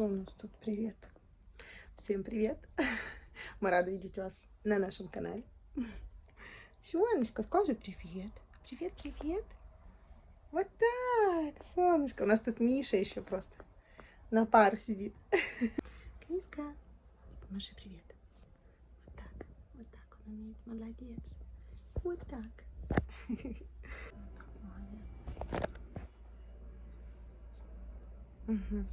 Кто у нас тут? Привет. Всем привет. Мы рады видеть вас на нашем канале. Сонечка, скажи привет. Привет, привет. Вот так, солнышко. У нас тут Миша еще просто на пару сидит. Криска, помаши привет. Вот так он умеет. Молодец. Вот так. Угу.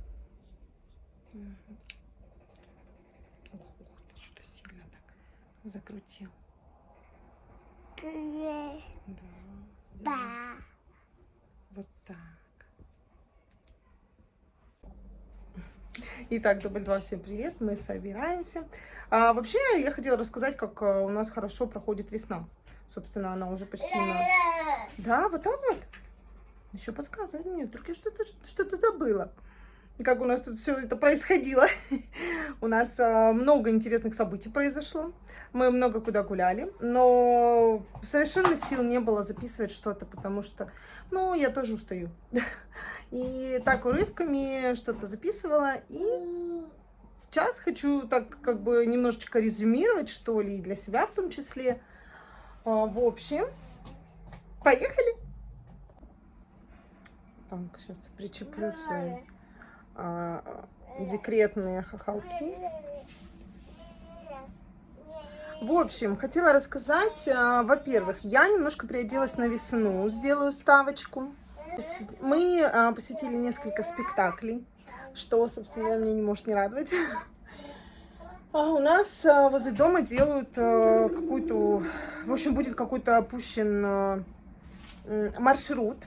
Ох, ты что-то сильно так закрутил. Да. Вот так. Итак, дубль 2, всем привет, мы собираемся. Вообще, я хотела рассказать, как у нас хорошо проходит весна. Собственно, она уже почти на... Да, вот так вот. Еще подсказывай мне, вдруг я что-то забыла. И как у нас тут все это происходило. У нас много интересных событий произошло. Мы много куда гуляли, но совершенно сил не было записывать что-то, потому что, ну, я тоже устаю. И так урывками что-то записывала. И сейчас хочу так как бы немножечко резюмировать, что ли, для себя в том числе. В общем, поехали. Так, сейчас причеплю свои декретные хохолки. В общем, хотела рассказать, во-первых, я немножко приоделась на весну, сделаю ставочку. Мы посетили несколько спектаклей, что, собственно, меня не может не радовать. У нас возле дома делают какую-то, в общем, будет какой-то опущен маршрут.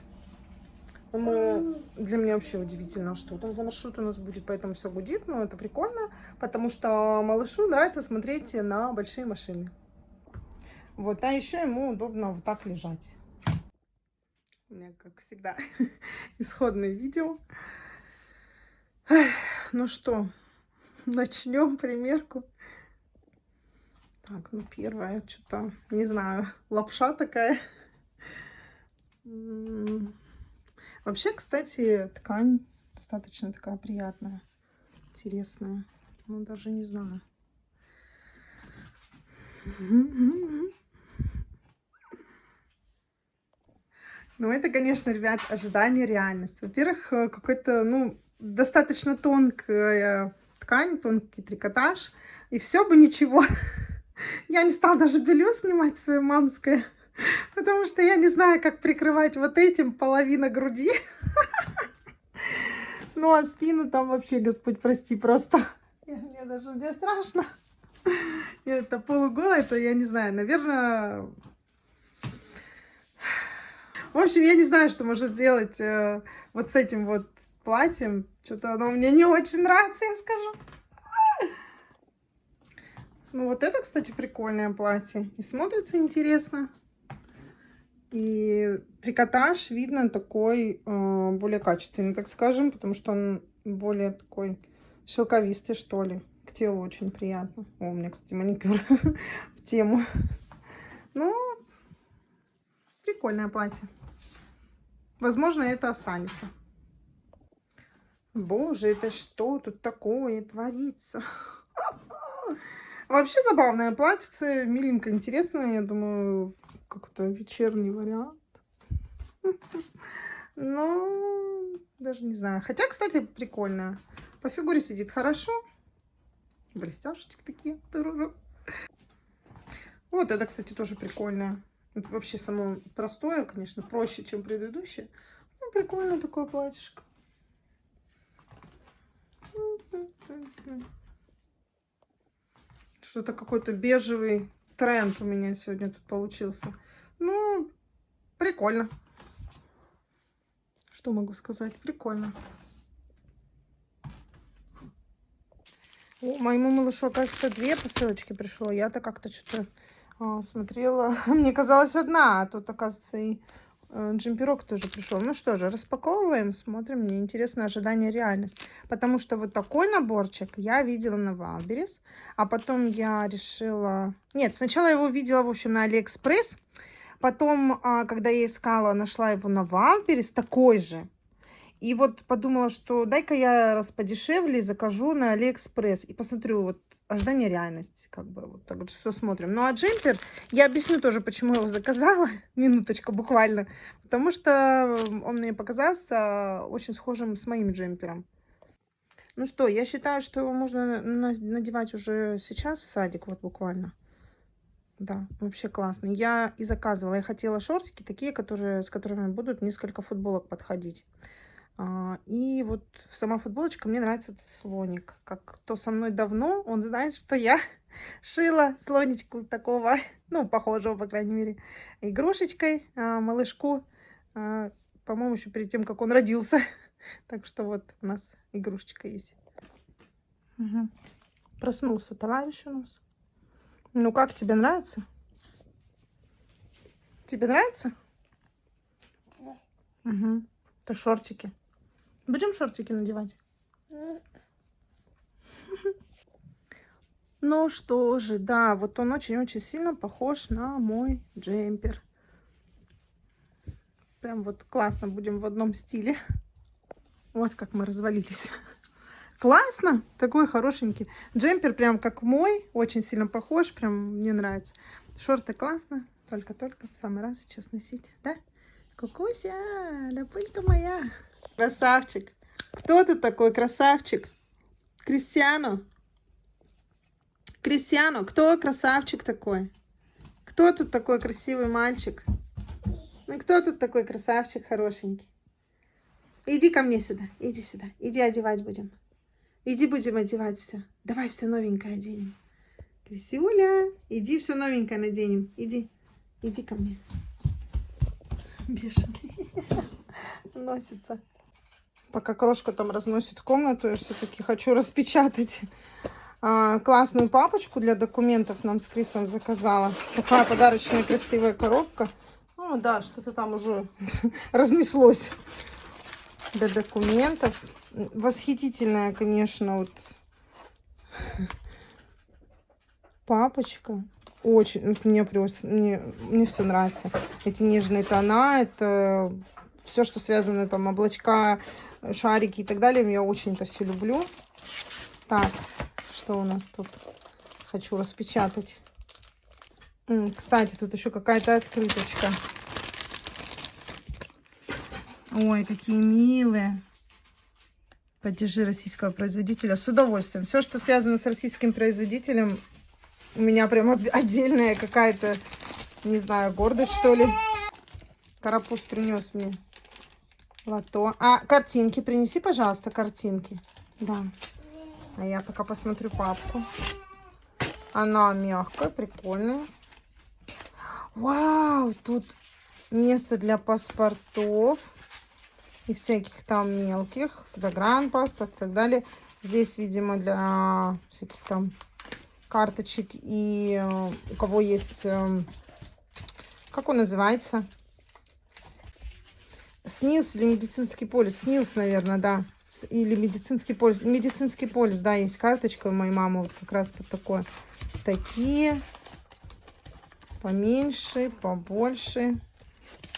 Для меня вообще удивительно, что там за маршрут у нас будет, поэтому все гудит, но это прикольно, потому что малышу нравится смотреть на большие машины. Вот, а еще ему удобно вот так лежать. У меня, как всегда, исходное видео. Ну что, начнем примерку. Так, ну первое, что-то, не знаю, лапша такая. Вообще, кстати, ткань достаточно такая приятная, интересная. Ну, даже не знаю. Ну, это, конечно, ребят, ожидание, реальность. Во-первых, какой-то, ну, достаточно тонкая ткань, тонкий трикотаж. И все бы ничего. Я не стала даже белье снимать свое мамское, потому что я не знаю, как прикрывать вот этим половина груди. Ну, а спину там вообще, Господь, прости, просто. Мне страшно. Это полуголая, то я не знаю, наверное... В общем, я не знаю, что можно сделать вот с этим вот платьем. Что-то оно мне не очень нравится, я скажу. Ну, вот это, кстати, прикольное платье. И смотрится интересно. И трикотаж, видно, такой более качественный, так скажем, потому что он более такой шелковистый, что ли. К телу очень приятно. О, у меня, кстати, маникюр в тему. Ну, прикольное платье. Возможно, это останется. Боже, это что тут такое творится? Вообще забавное платьице, миленько, интересно. Я думаю, какой-то вечерний вариант. Но даже не знаю. Хотя, кстати, прикольно. По фигуре сидит хорошо. Блестяшечки такие. Вот это, кстати, тоже прикольно. Это вообще само простое, конечно, проще, чем предыдущее. Ну, прикольно такое платьишко. Что-то какой-то бежевый тренд у меня сегодня тут получился. Ну, прикольно. Что могу сказать? Прикольно. Моему малышу, оказывается, 2 посылочки пришло. Я-то как-то что-то смотрела. Мне казалось одна, а тут, оказывается, и джемперок тоже пришел. Ну что же, распаковываем, смотрим. Мне интересно ожидание, реальность. Потому что вот такой наборчик я видела на Валберес. А потом я решила... Нет, сначала я его видела, в общем, на Алиэкспресс. Потом, когда я искала, нашла его на Валберес, такой же. И вот подумала, что дай-ка я раз подешевле закажу на Алиэкспресс. И посмотрю, вот ожидание реальности, как бы, вот так вот, что смотрим. Ну, а джемпер, я объясню тоже, почему я его заказала, минуточка буквально. Потому что он мне показался очень схожим с моим джемпером. Ну что, я считаю, что его можно надевать уже сейчас в садик, вот буквально. Да, вообще классно. Я и заказывала. Я хотела шортики такие, с которыми будут несколько футболок подходить. И вот сама футболочка, мне нравится этот слоник. Как кто со мной давно, он знает, что я шила слоничку такого, ну, похожего, по крайней мере, игрушечкой, малышку. По-моему, еще перед тем, как он родился. Так что вот у нас игрушечка есть. Угу. Проснулся товарищ у нас. Ну как, тебе нравится? Тебе нравится? Да. Угу. Это шортики. Будем шортики надевать? Ну что же, да, вот он очень-очень сильно похож на мой джемпер. Прям вот классно, будем в одном стиле. Вот как мы развалились. Классно, такой хорошенький. Джемпер прям как мой, очень сильно похож, прям мне нравится. Шорты классно, только-только в самый раз сейчас носить, да? Кукуся, лапулька моя. Красавчик. Кто тут такой красавчик? Кристиану? Кристиану, кто красавчик такой? Кто тут такой красивый мальчик? Ну, кто тут такой красавчик хорошенький? Иди ко мне сюда, иди сюда. Иди одевать будем. Иди будем одевать все. Давай все новенькое оденем. Крисюля, иди все новенькое наденем. Иди, иди ко мне. Бешеный. Носится. Пока крошка там разносит комнату, я все-таки хочу распечатать классную папочку для документов. Нам с Крисом заказала. Такая подарочная красивая коробка. Ну да, что-то там уже разнеслось. Для документов. Восхитительная, конечно, вот папочка. Очень, мне все нравится. Эти нежные тона, это все, что связано, там, облачка, шарики и так далее. Я очень это все люблю. Так, что у нас тут? Хочу распечатать. Кстати, тут еще какая-то открыточка. Ой, какие милые. Падежи российского производителя. С удовольствием. Все, что связано с российским производителем, у меня прям отдельная какая-то, не знаю, гордость, что ли. Карапуз принес мне лото. А, картинки принеси, пожалуйста, картинки. Да. А я пока посмотрю папку. Она мягкая, прикольная. Вау, тут место для паспортов. И всяких там мелких, загранпаспорт и так далее. Здесь, видимо, для всяких там карточек. И у кого есть, как он называется? СНИЛС или медицинский полис? СНИЛС, наверное, да. Или медицинский полис. Медицинский полис, да, есть карточка у моей мамы. Вот как раз под такое. Такие. Поменьше, побольше.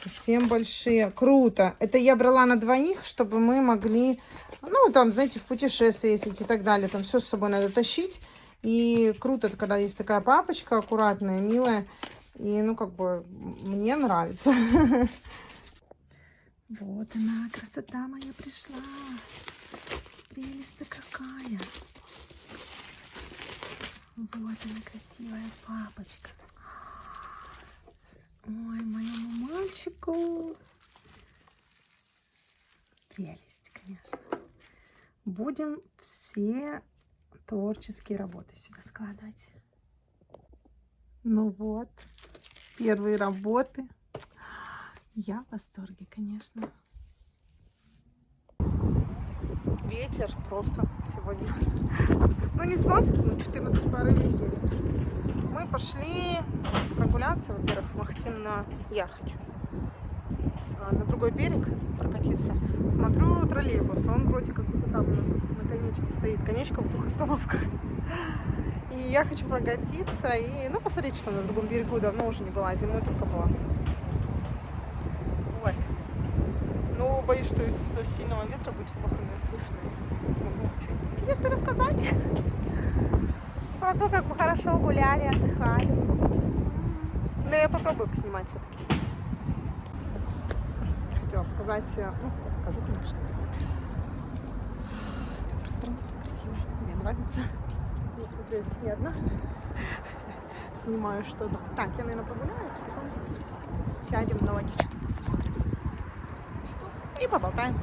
Совсем большие. Круто. Это я брала на двоих, чтобы мы могли, ну, там, знаете, в путешествие ездить и так далее. Там все с собой надо тащить. И круто, когда есть такая папочка аккуратная, милая. И, ну, как бы, мне нравится. Вот она, красота моя пришла. Прелесть-то какая. Вот она, красивая папочка. Ой, моему мальчику. Прелесть, конечно. Будем все творческие работы сюда складывать. Ну вот, первые работы. Я в восторге, конечно. Ветер просто сегодня. Ну, не сносит, но 14 порывов есть. Мы пошли прогуляться, во-первых, мы хотим я хочу на другой берег прокатиться. Смотрю троллейбус, он вроде как будто там у нас на конечке стоит, конечка в 2 остановках. И я хочу прокатиться и, ну, посмотреть, что на другом берегу. Давно уже не была, зимой только была. Вот. Ну, боюсь, что из-за сильного ветра будет плохо меня слышно. И не смогу что-нибудь интересно рассказать. Про то, как мы хорошо гуляли, отдыхали. Но я попробую поснимать все-таки. Хотела показать, ну, покажу, конечно. Это пространство красивое, мне нравится. Я смотрю, я здесь не одна. Снимаю что-то. Так, я, наверное, прогуляюсь, потом сядем на водичку, посмотрим. И поболтаем.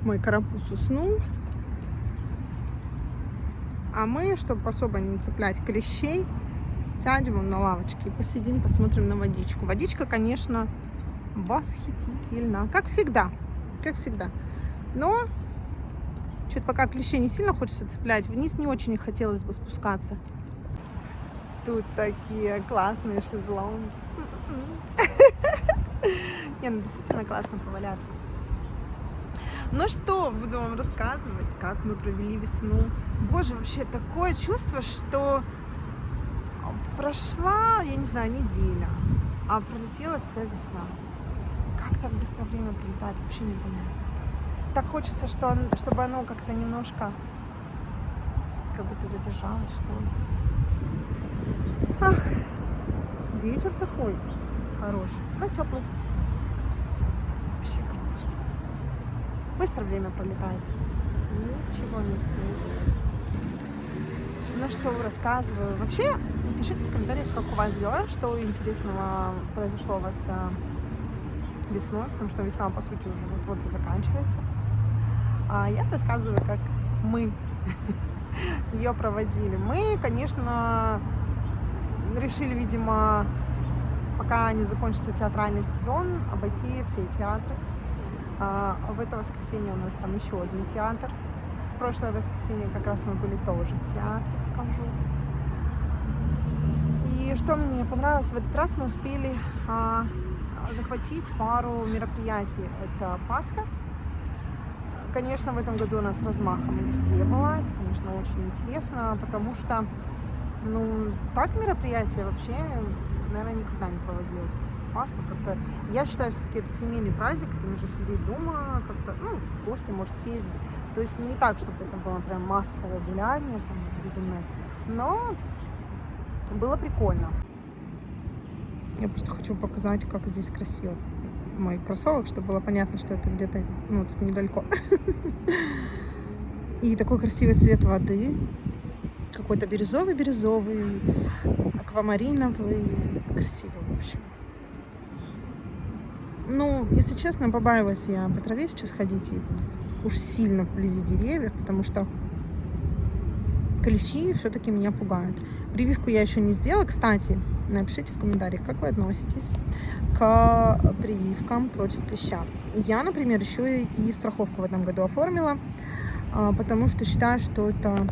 Мой карапуз уснул. А мы, чтобы особо не цеплять клещей, сядем на лавочке и посидим, посмотрим на водичку. Водичка, конечно, восхитительна. Как всегда. Как всегда. Но что-то пока клещей не сильно хочется цеплять. Вниз не очень хотелось бы спускаться. Тут такие классные шезлонги. Не, ну действительно классно поваляться. Ну что, буду вам рассказывать, как мы провели весну. Боже, вообще такое чувство, что прошла, я не знаю, неделя, а пролетела вся весна. Как так быстро время пролетает, вообще не понятно. Так хочется, чтобы оно как-то немножко, как будто задержалось, что ли. Ах, ветер такой хороший, но теплый. Вообще, конечно. Быстро время пролетает. Ничего не успеете. Ну что, рассказываю. Вообще, пишите в комментариях, как у вас дела, что интересного произошло у вас весной, потому что весна, по сути, уже вот-вот и заканчивается. А я рассказываю, как мы ее проводили. Мы, конечно, решили, видимо, пока не закончится театральный сезон, обойти все театры. В это воскресенье у нас там еще один театр. В прошлое воскресенье как раз мы были тоже в театре, покажу. И что мне понравилось, в этот раз мы успели захватить пару мероприятий. Это Пасха. Конечно, в этом году у нас с размахом везде была. Это, конечно, очень интересно, потому что, ну, так мероприятие вообще, наверное, никогда не проводилось. Пасха как-то, я считаю, все-таки это семейный праздник, это нужно сидеть дома, как-то, ну, в гости, может, съездить. То есть не так, чтобы это было прям массовое гуляние, там, безумное, но было прикольно. Я просто хочу показать, как здесь красиво. Мой кроссовок, чтобы было понятно, что это где-то, ну, тут недалеко. И такой красивый цвет воды, какой-то бирюзовый, аквамариновый, красивый, в общем. Ну, если честно, побаиваюсь я по траве сейчас ходить и уж сильно вблизи деревьев, потому что клещи все-таки меня пугают. Прививку я еще не сделала. Кстати, напишите в комментариях, как вы относитесь к прививкам против клеща. Я, например, еще и страховку в этом году оформила, потому что считаю, что это,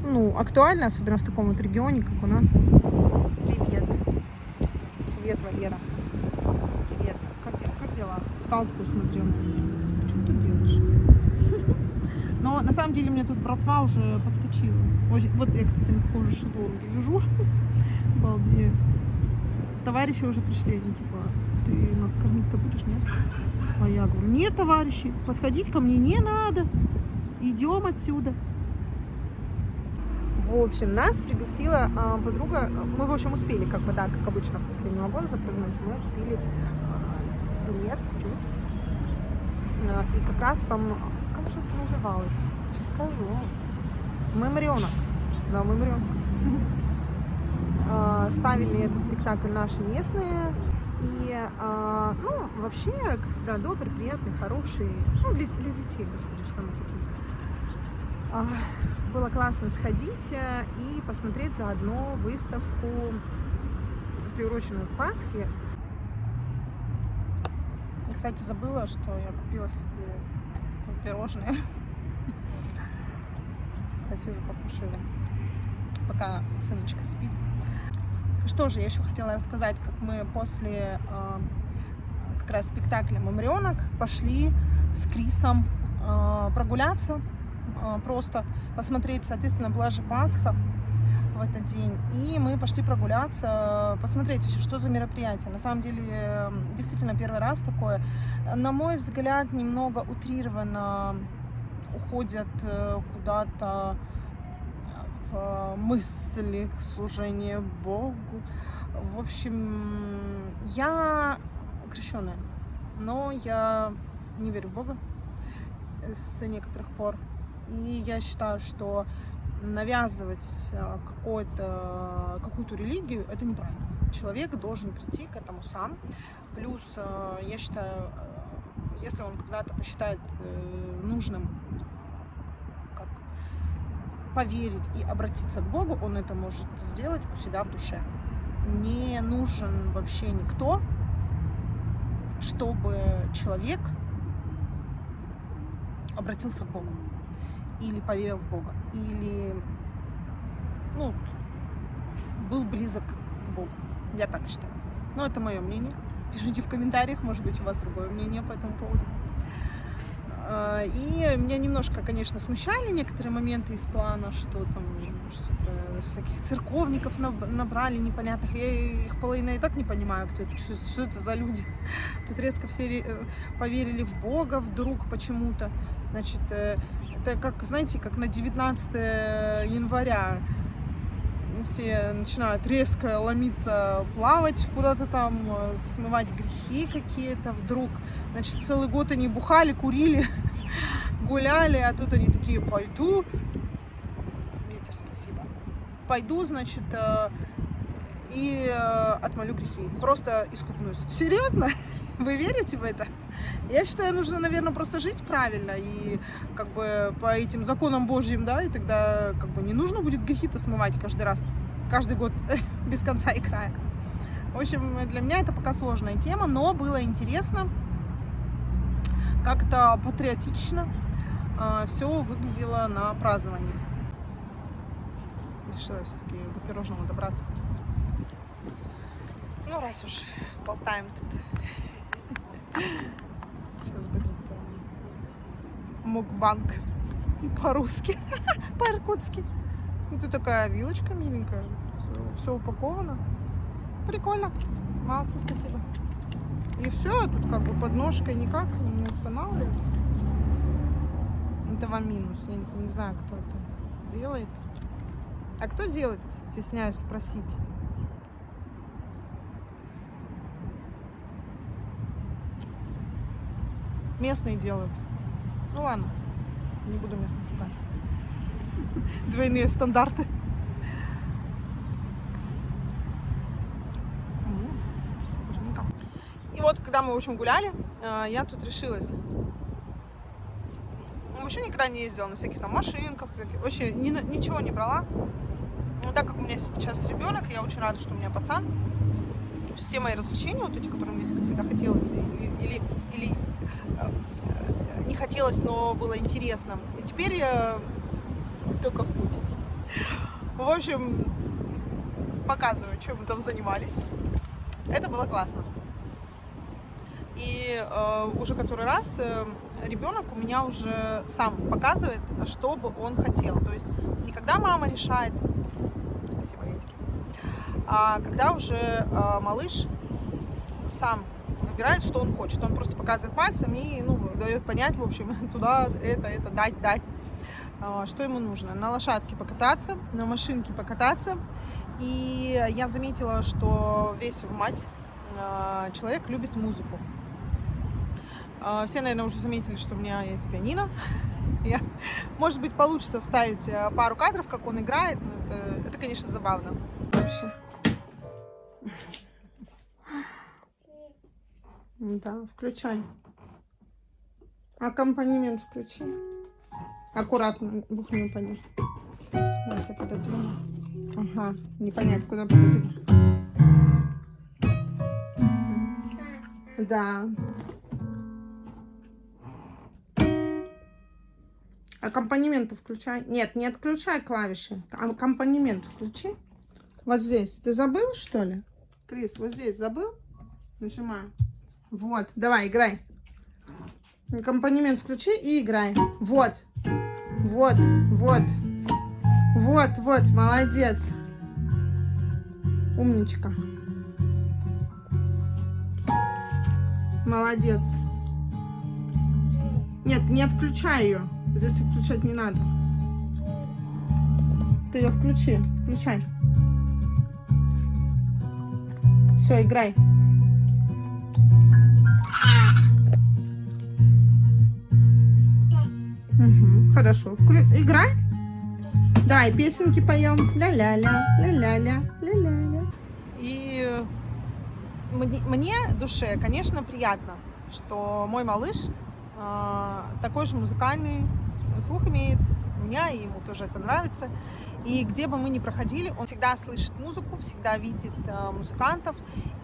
ну, актуально, особенно в таком вот регионе, как у нас. Привет. Привет, Валера. Привет. Как дела? Встал такой, смотрел. Что ты делаешь? Но на самом деле мне тут братва уже подскочила. Вот я, кстати, на таком же шезлонге лежу. Балдею. Товарищи уже пришли. Они типа, ты нас кормить-то будешь, нет? А я говорю, нет, товарищи, подходить ко мне не надо. Идем отсюда. В общем, нас пригласила подруга. Мы, в общем, успели, как бы, да, как обычно, в последний вагон запрыгнуть. Мы купили билет в ЧУЗ. И как раз там, как же это называлось? Сейчас скажу. Меморионок. Да, Меморионок. Ставили этот спектакль наши местные. И, ну, вообще, как всегда, добрый, приятный, хороший. Ну, для детей, господи, что мы хотим. Было классно сходить и посмотреть заодно выставку, приуроченную к Пасхе. Я, кстати, забыла, что я купила себе пирожное. Посижу, покушаю, пока сыночка спит. Что же, я еще хотела рассказать, как мы после как раз спектакля «Мамрёнок» пошли с Крисом прогуляться, просто посмотреть, соответственно, была же Пасха в этот день, и мы пошли прогуляться, посмотреть вообще, что за мероприятие. На самом деле, действительно, первый раз такое. На мой взгляд, немного утрированно уходят куда-то в мысли служения Богу. В общем, я крещеная, но я не верю в Бога с некоторых пор. И я считаю, что навязывать какую-то религию — это неправильно. Человек должен прийти к этому сам. Плюс, я считаю, если он когда-то посчитает нужным поверить и обратиться к Богу, он это может сделать у себя в душе. Не нужен вообще никто, чтобы человек обратился к Богу или поверил в Бога, или был близок к Богу. Я так считаю. Но это мое мнение. Пишите в комментариях, может быть, у вас другое мнение по этому поводу. И меня немножко, конечно, смущали некоторые моменты из плана, что там что-то всяких церковников набрали непонятных. Я их половина и так не понимаю, что это за люди. Тут резко все поверили в Бога вдруг почему-то. Значит, это как, знаете, как на 19 января все начинают резко ломиться, плавать куда-то там, смывать грехи какие-то вдруг. Значит, целый год они бухали, курили, гуляли, а тут они такие: пойду, ветер, спасибо, пойду, значит, и отмолю грехи, просто искупнусь. Серьезно? Вы верите в это? Я считаю, нужно, наверное, просто жить правильно и как бы по этим законам Божьим, да, и тогда как бы не нужно будет грехи-то смывать каждый раз, каждый год без конца и края. В общем, для меня это пока сложная тема, но было интересно, как-то патриотично все выглядело на праздновании. Решила все-таки до пирожного добраться. Ну, раз уж болтаем тут. Сейчас будет мукбанг по-русски, по-иркутски. Тут такая вилочка миленькая, все упаковано. Прикольно. Молодцы, спасибо. И все, тут как бы под ножкой никак не устанавливается. Это вам минус. Я не знаю, кто это делает. А кто делает, стесняюсь спросить. Местные делают. Ну ладно, не буду местных ругать. Двойные стандарты. И вот, когда мы, в общем, гуляли, я тут решилась. Вообще никогда не ездила на всяких там машинках, вообще ничего не брала. Но так как у меня сейчас ребенок, я очень рада, что у меня пацан. Все мои развлечения, вот эти, которые мне всегда хотелось, или не хотелось, но было интересно. И теперь я только в путь. В общем, показываю, чем мы там занимались. Это было классно. И уже который раз ребенок у меня уже сам показывает, что бы он хотел. То есть не когда мама решает, спасибо, ветер, а когда уже малыш сам выбирает, что он хочет. Он просто показывает пальцем и дает понять, в общем, туда это дать, что ему нужно. На лошадке покататься, на машинке покататься. И я заметила, что весь в мать человек любит музыку. Все, наверное, уже заметили, что у меня есть пианино. Может быть, получится вставить пару кадров, как он играет. Но это, конечно, забавно. Вообще. Да, включай. Аккомпанемент включи. Аккуратно, бухни упадешь. Давайте пододвину. Ага, не понять, куда пододвину. Да. Аккомпанемент включай. Нет, не отключай клавиши. Аккомпанемент включи. Вот здесь. Ты забыл, что ли? Крис, вот здесь забыл? Нажимаю. Вот, давай, играй. Аккомпанемент включи и играй. Вот. Вот, вот. Вот, вот, молодец. Умничка. Молодец. Нет, не отключай ее. Здесь отключать не надо. Ты ее включи. Включай. Все, играй. Угу, хорошо. Играй. Давай, песенки поем. Ля-ля-ля, ля-ля-ля, ля-ля-ля. И мне душе, конечно, приятно, что мой малыш такой же музыкальный слух имеет, как у меня, и ему тоже это нравится. И где бы мы ни проходили, он всегда слышит музыку, всегда видит музыкантов,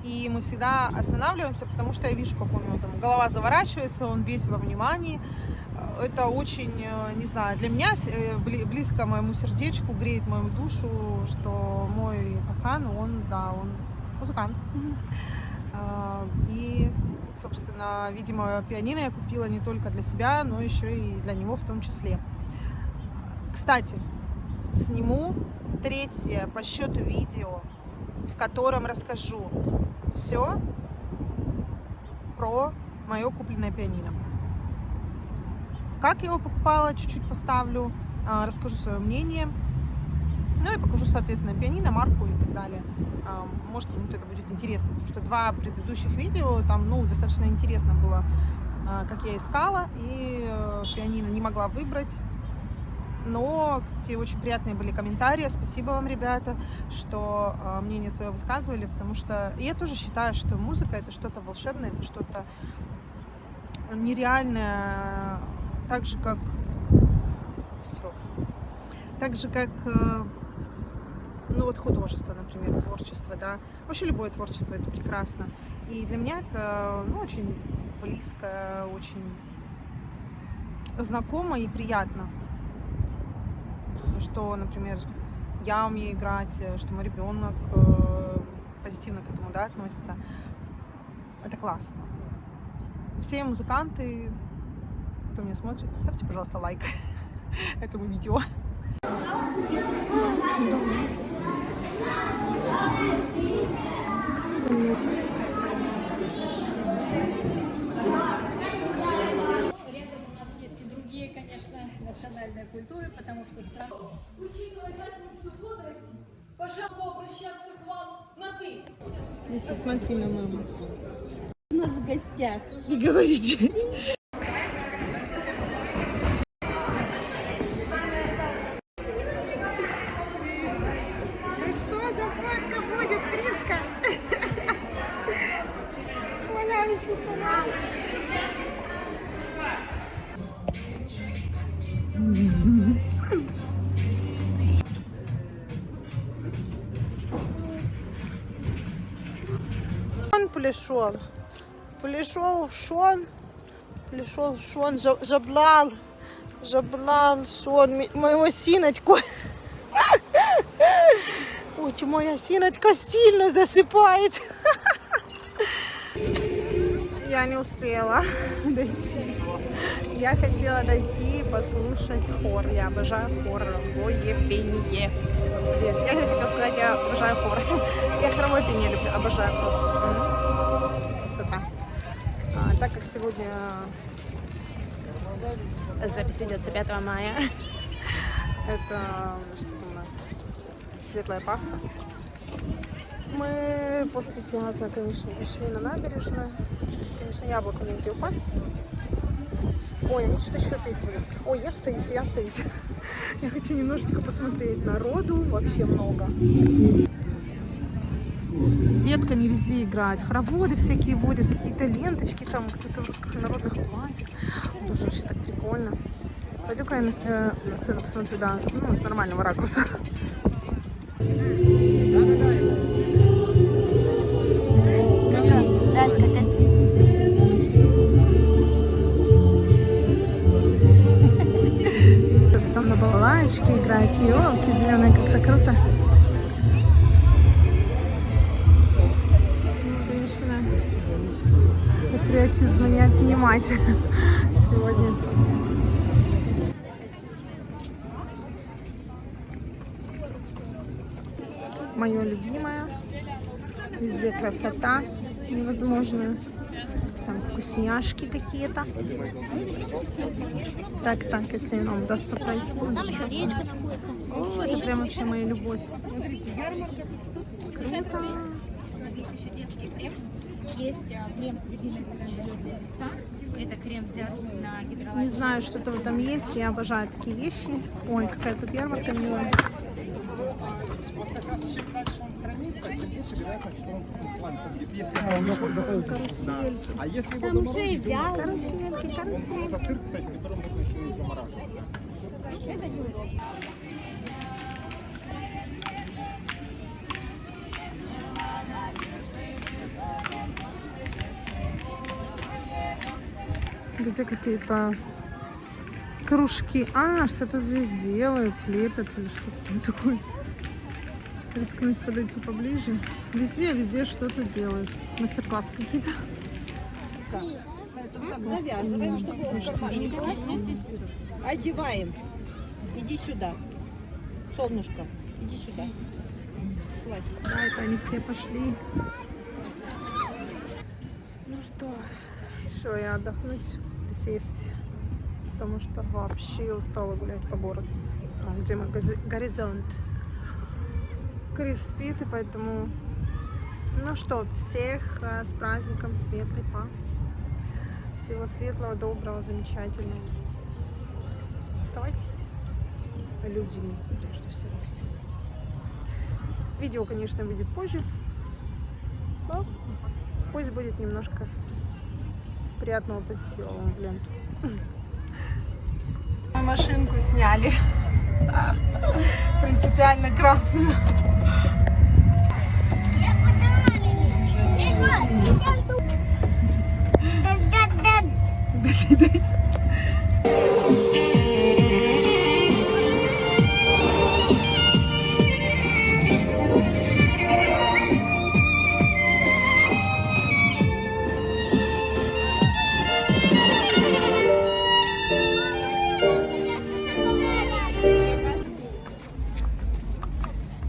и мы всегда останавливаемся, потому что я вижу, как у него там голова заворачивается, он весь во внимании. Это очень, не знаю, для меня близко моему сердечку, греет мою душу, что мой пацан, он музыкант. И, собственно, видимо, пианино я купила не только для себя, но еще и для него в том числе. Кстати, сниму 3-е по счету видео, в котором расскажу все про мое купленное пианино. Как я его покупала, чуть-чуть поставлю, расскажу свое мнение. Ну и покажу, соответственно, пианино, марку и так далее. Может, кому-то это будет интересно, потому что 2 предыдущих видео, там, достаточно интересно было, как я искала, и пианино не могла выбрать. Но, кстати, очень приятные были комментарии. Спасибо вам, ребята, что мнение свое высказывали, потому что я тоже считаю, что музыка — это что-то волшебное, это что-то нереальное, так же, как художество, например, творчество, да. Вообще любое творчество — это прекрасно. И для меня это, очень близко, очень знакомо и приятно, что, например, я умею играть, что мой ребенок позитивно к этому, да, относится. Это классно. Все музыканты, кто меня смотрит, поставьте, пожалуйста, лайк этому видео. Национальной культуры, потому что страна... Учитывая разницу в возрасте, пожалуйста, обращаться к вам на «ты». Если смотри на маму. У нас в гостях. И говорите. Что за фотка будет, Криска? Валяющий салат. Он пришел Шон, жаблал Шон моего синочку. Ой, моя синочка стильно засыпает. Я не успела дойти. Я хотела дойти и послушать хор. Я обожаю хор, боевое пение. Господи, я хотела сказать, я обожаю хор. Я хоровое пение люблю, обожаю просто. Красота. Так как сегодня запись идет 5 мая, это что-то у нас Светлая Пасха. Мы после театра, конечно, зашли на набережную. Конечно, яблоко негде упасть. Ой, они что-то еще петь будут. Ой, я остаюсь. Я хочу немножечко посмотреть. Народу вообще много. С детками везде играют. Хороводы всякие водят, какие-то ленточки там, кто-то в русских народных платьях. Тоже вообще так прикольно. Пойду-ка я на сцену посмотрю, да, с нормального ракурса. круто. Конечно, патриотизма не отнимать сегодня. Мое любимое. Везде красота невозможная. Там вкусняшки какие-то. Так, если нам удастся пройти. О, это прям вообще моя любовь. Круто. Есть крем с рябиной для лица. Это крем для рук на гидролазе. Не знаю, что-то в этом есть. Я обожаю такие вещи. Ой, какая тут ярмарка милая. Карусельки. А если его Там уже и вяло. Карусельки. это сыр, кстати, который можно еще и замораживать. Везде какие-то кружки. А, что-то здесь делают, лепят или что-то там такое. Рискнуть подойти поближе. Везде что-то делают. Мастер-класс какие-то. Завязываем, чтобы он в карман не влез. Одеваем. Иди сюда. Солнышко, иди сюда. Слазь. Да, это они все пошли. Ну что, решила я отдохнуть, присесть, потому что вообще устала гулять по городу. Там, где мой горизонт. Крис спит, и поэтому... Ну что, всех с праздником Светлой Пасхи. Всего светлого, доброго, замечательного. Оставайтесь людьми, прежде всего. Видео, конечно, выйдет позже, но пусть будет немножко приятного позитива вам в ленту. Мы машинку сняли. Принципиально красную.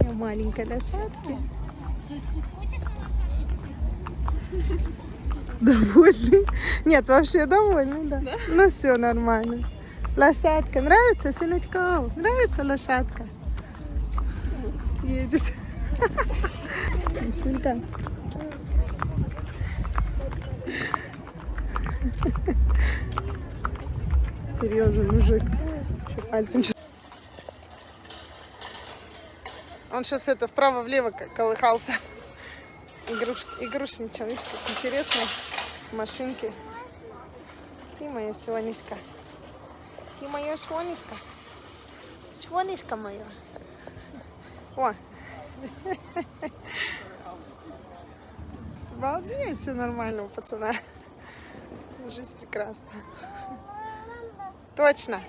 Я маленькой лошадки. Довольный? Нет, вообще довольный, да. Ну все нормально. Лошадка. Нравится, сыночков? Нравится лошадка? Едет. Сынка. Серьезный мужик. Еще пальцем. Он сейчас это вправо-влево колыхался. Игрушничал, видишь, как интересно. Машинки. И моя Сонечка. И моя Сонечка. Сонечка моя. О. Обалдеть, все нормально у пацана. Жизнь прекрасна. Точно.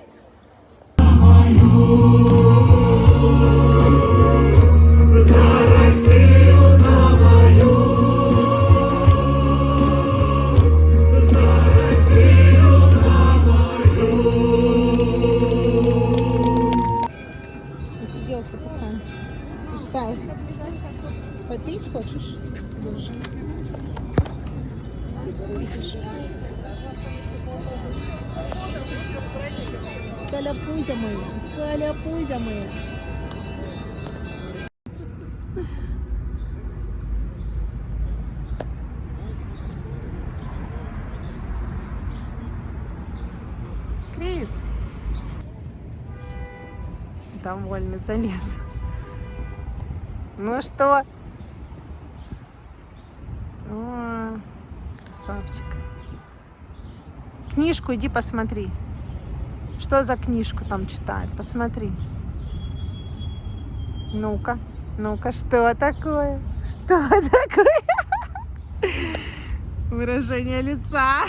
Засиделся пацан. Устал. Попить хочешь? Держи. Каляпузя моя, каляпузя моя. Крис. Довольно залез. Ну что? О, красавчик. Книжку иди посмотри. Что за книжку там читает? Посмотри. Ну-ка, ну-ка, что такое? Что такое? Выражение лица.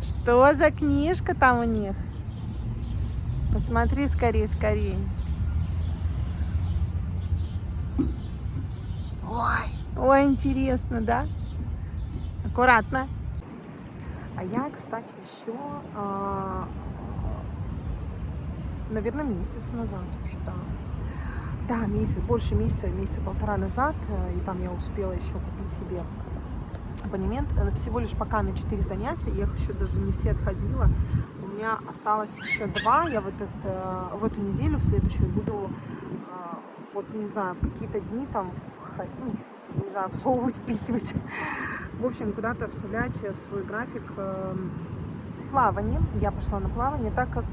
Что за книжка там у них? Посмотри скорее, скорее. Ой, интересно, да? Аккуратно. А я, кстати, еще, наверное, месяц назад уже, да. Да, месяц, больше месяца, месяца полтора назад. И там я успела еще купить себе абонемент. Всего лишь пока на 4 занятия. Я их еще даже не все отходила. У меня осталось еще 2. Я в эту неделю, в следующую, буду, вот не знаю, в какие-то дни там, не знаю, всовывать, впихивать. В общем, куда-то вставлять в свой график плавание. Я пошла на плавание, так как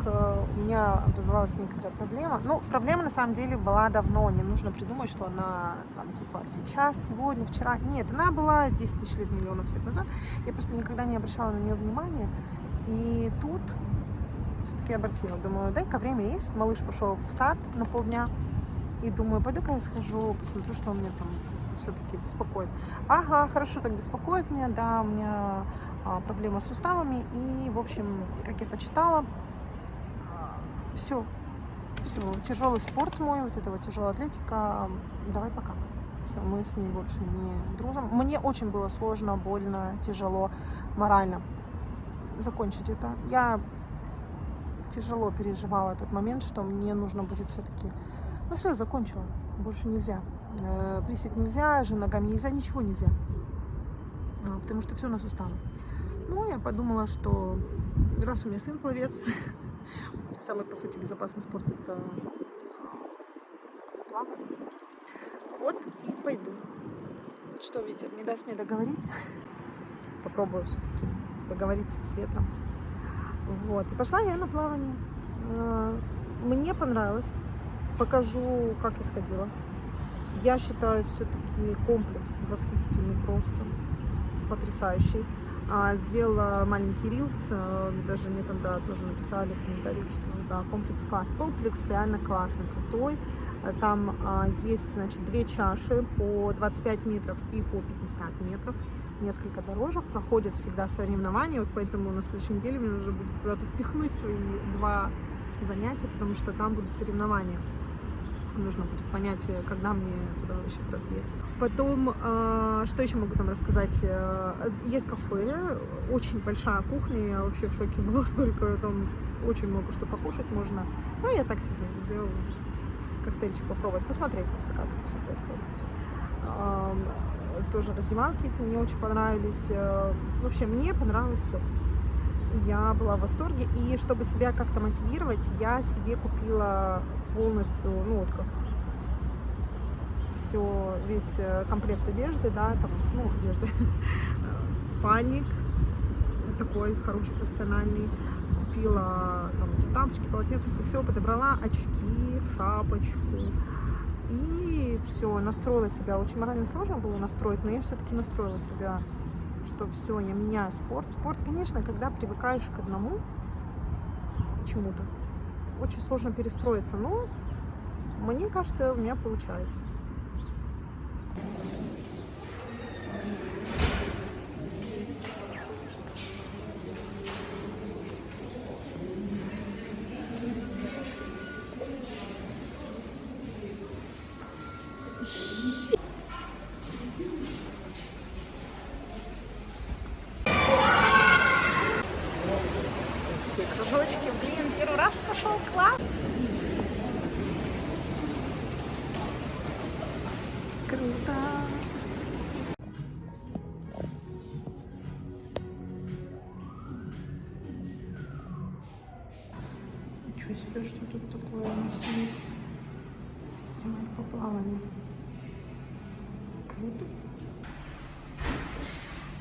у меня образовалась некоторая проблема. Ну, проблема на самом деле была давно. Не нужно придумать, что она там типа сейчас, сегодня, вчера. Нет, она была 10 тысяч лет, миллионов лет назад. Я просто никогда не обращала на нее внимания. И тут все-таки обратила. Думаю, дай-ка время есть. Малыш пошел в сад на полдня. И думаю, пойду-ка я схожу, посмотрю, что у меня там все-таки беспокоит. Ага, хорошо так беспокоит меня, да, у меня проблема с суставами. И, в общем, как я почитала, все, тяжелый спорт мой, вот это вот тяжелая атлетика, давай пока. Все, мы с ней больше не дружим. Мне очень было сложно, больно, тяжело, морально закончить это. Я тяжело переживала тот момент, что мне нужно будет все-таки... Ну все, закончила, больше нельзя. Присесть нельзя, же ногами нельзя, ничего нельзя. Потому что все на суставы. Ну, я подумала, что раз у меня сын пловец, самый, по сути, безопасный спорт — это плавание. Вот и пойду. Что, ветер не даст мне договорить? Попробую все-таки договориться с ветром. Вот. И пошла я на плавание. Мне понравилось. Покажу, как я сходила. Я считаю, все-таки комплекс восхитительный просто, потрясающий. Делала маленький рилс, даже мне тогда тоже написали в комментариях, что да, комплекс классный. Комплекс реально классный, крутой. Там есть, значит, 2 чаши по 25 метров и по 50 метров. Несколько дорожек, проходят всегда соревнования, вот поэтому на следующей неделе мне нужно будет куда-то впихнуть свои 2 занятия, потому что там будут соревнования. Нужно будет понять, когда мне туда вообще продлеться. Потом, что еще могу там рассказать? Есть кафе, очень большая кухня, я вообще в шоке была, столько там, очень много что покушать можно. Ну, я так себе сделала коктейльчик попробовать, посмотреть просто, как это все происходит. Тоже раздевалки эти мне очень понравились. Вообще, мне понравилось все. Я была в восторге, и чтобы себя как-то мотивировать, я себе купила полностью, ну вот как все, весь комплект одежды, да, там, ну, одежды, купальник такой хороший, профессиональный, купила там эти тапочки, полотенца, все подобрала, очки, шапочку, и все, настроила себя. Очень морально сложно было настроить, но я все-таки настроила себя, что все, я меняю спорт. Спорт, конечно, когда привыкаешь к одному чему-то, очень сложно перестроиться, но мне кажется, у меня получается. Кружочки, блин, первый раз пошел класс. Круто. Ничего себе, что тут такое у нас есть. Фестиваль по плаванию. Круто.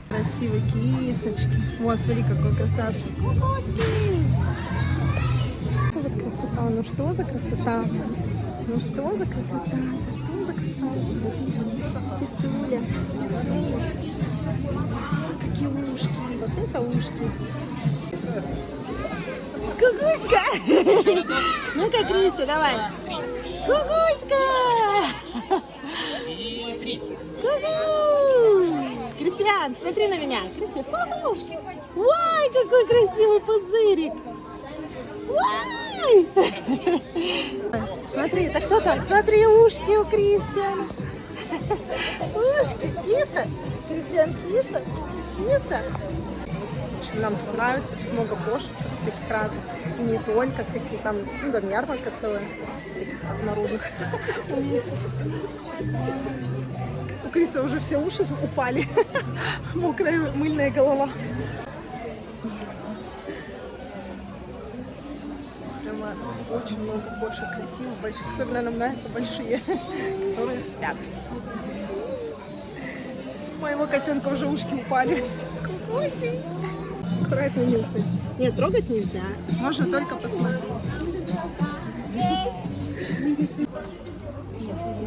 Красивые кисочки. Вот, смотри, какой красавчик. Кукуськи! Вот красота. Ну что за красота? Ну что за красота? Это что за красота? Кисуля. Кисуля. Какие ушки. Вот это ушки. Кукуська! Ну-ка, Крися, давай. Кукуська! Ку-ку! Кристиан, смотри на меня. Кристиан, ой, какой красивый пузырик. Вау! Ой! Смотри, это кто там? Смотри, ушки у Кристиана. Ушки, киса. Кристиан, киса. Киса. В общем, нам тут нравится, тут много кошечек всяких разных. И не только, всякие там, ну, там ярмарка целая, всяких народных умельцев. У Криса уже все уши упали. Мокрая мыльная голова. Прямо очень много кошек красивых, больших. Особенно нам нравятся большие, которые спят. У моего котенка уже ушки упали. Кукусей. Аккуратно нюхать. Нет, трогать нельзя. Можно только посмотреть.